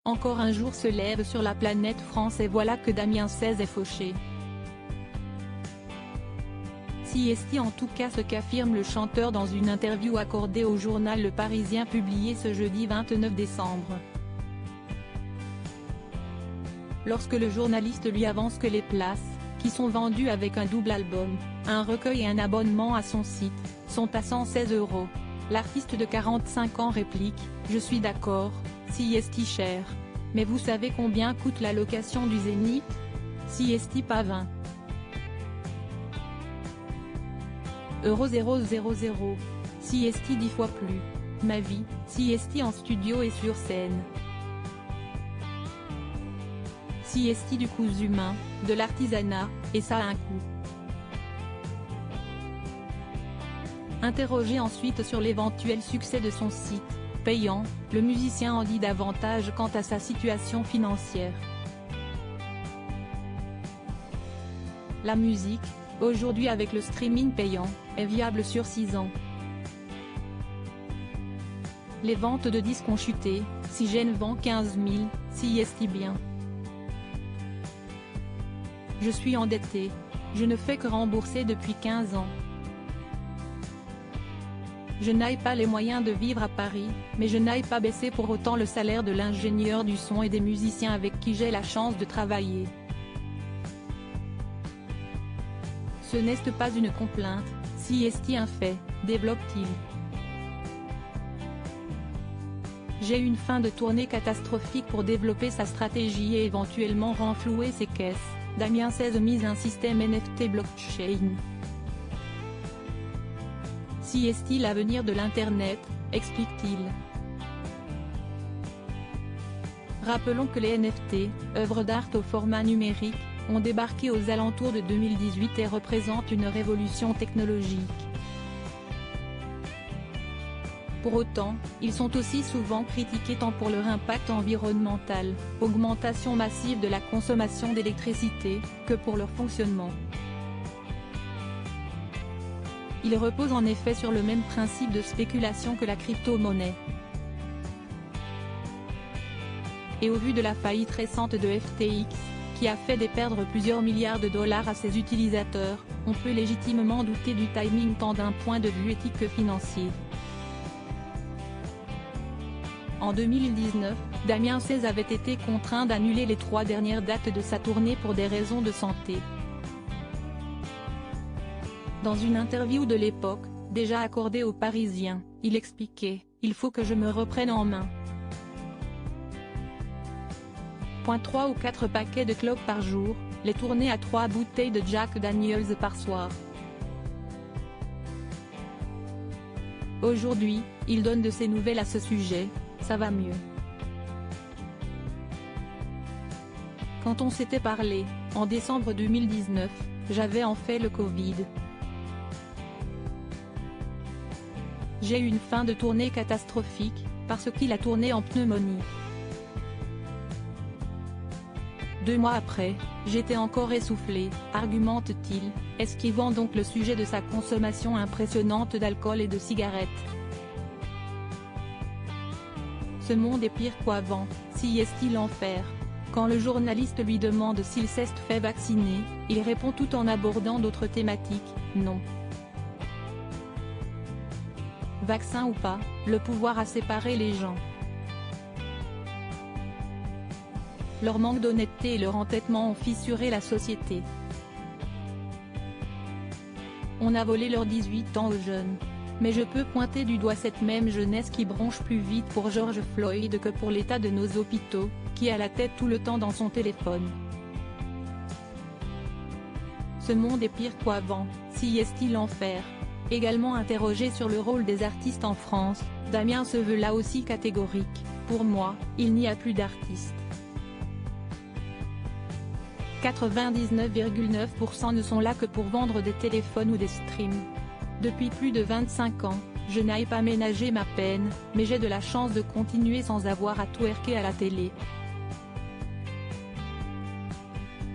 Encore un jour se lève sur la planète France et voilà que Damien 16 est fauché. Si est en tout cas ce qu'affirme le chanteur dans une interview accordée au journal Le Parisien publiée ce jeudi 29 décembre. Lorsque le journaliste lui avance que les places, qui sont vendues avec un double album, un recueil et un abonnement à son site, sont à 116 €, l'artiste de 45 ans réplique « Je suis d'accord, si est cher. Mais vous savez combien coûte la location du Zénith? Si est pas 20 €. Si est 10 fois plus. Ma vie, si est en studio et sur scène. Si est du coût humain, de l'artisanat, et ça a un coût. Interrogé ensuite sur l'éventuel succès de son site payant, le musicien en dit davantage quant à sa situation financière. La musique, aujourd'hui avec le streaming payant, est viable sur 6 ans. Les ventes de disques ont chuté, si Gênes vend 15 000, si est bien. Je suis endetté. Je ne fais que rembourser depuis 15 ans. Je n'ai pas les moyens de vivre à Paris, mais je n'ai pas baissé pour autant le salaire de l'ingénieur du son et des musiciens avec qui j'ai la chance de travailler. Ce n'est pas une complainte, si est un fait, développe-t-il. J'ai une fin de tournée catastrophique pour développer sa stratégie et éventuellement renflouer ses caisses. Damien 16 mise un système NFT blockchain. Si est l'avenir de l'Internet, explique-t-il. Rappelons que les NFT, œuvres d'art au format numérique, ont débarqué aux alentours de 2018 et représentent une révolution technologique. Pour autant, ils sont aussi souvent critiqués tant pour leur impact environnemental, augmentation massive de la consommation d'électricité, que pour leur fonctionnement. Ils reposent en effet sur le même principe de spéculation que la crypto-monnaie. Et au vu de la faillite récente de FTX, qui a fait perdre plusieurs milliards de dollars à ses utilisateurs, on peut légitimement douter du timing tant d'un point de vue éthique que financier. En 2019, Damien 16 avait été contraint d'annuler les 3 dernières dates de sa tournée pour des raisons de santé. Dans une interview de l'époque, déjà accordée aux Parisiens, il expliquait « Il faut que je me reprenne en main. 3 ou 4 paquets de clopes par jour, les tournées à 3 bouteilles de Jack Daniels par soir. » Aujourd'hui, il donne de ses nouvelles à ce sujet, ça va mieux. Quand on s'était parlé, en décembre 2019, j'avais en fait le Covid. J'ai eu une fin de tournée catastrophique, parce qu'il a tourné en pneumonie. 2 mois après, j'étais encore essoufflé, argumente-t-il, esquivant donc le sujet de sa consommation impressionnante d'alcool et de cigarettes. Ce monde est pire qu'avant, si est-il l'enfer. Quand le journaliste lui demande s'il s'est fait vacciner, il répond tout en abordant d'autres thématiques, non. Vaccin ou pas, le pouvoir a séparé les gens. Leur manque d'honnêteté et leur entêtement ont fissuré la société. On a volé leurs 18 ans aux jeunes. Mais je peux pointer du doigt cette même jeunesse qui bronche plus vite pour George Floyd que pour l'état de nos hôpitaux, qui a la tête tout le temps dans son téléphone. Ce monde est pire qu'avant, si est-il l'enfer. Également interrogé sur le rôle des artistes en France, Damien se veut là aussi catégorique, pour moi, il n'y a plus d'artistes. 99,9% ne sont là que pour vendre des téléphones ou des streams. Depuis plus de 25 ans, je n'ai pas ménagé ma peine, mais j'ai de la chance de continuer sans avoir à twerker à la télé.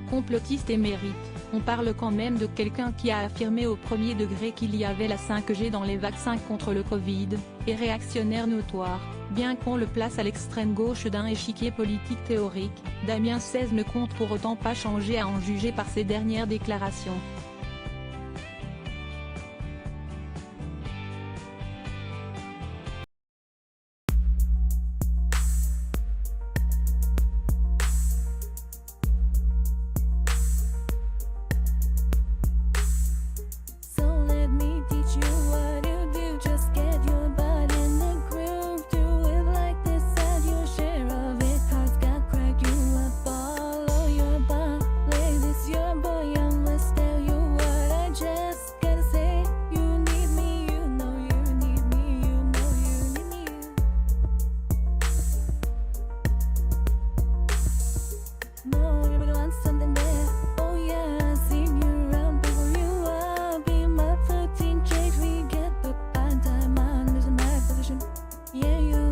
Complotiste émérite, On parle quand même de quelqu'un qui a affirmé au premier degré qu'il y avait la 5G dans les vaccins contre le Covid, et réactionnaire notoire, bien qu'on le place à l'extrême gauche d'un échiquier politique théorique, Damien XVI ne compte pour autant pas changer à en juger par ses dernières déclarations. Yeah, you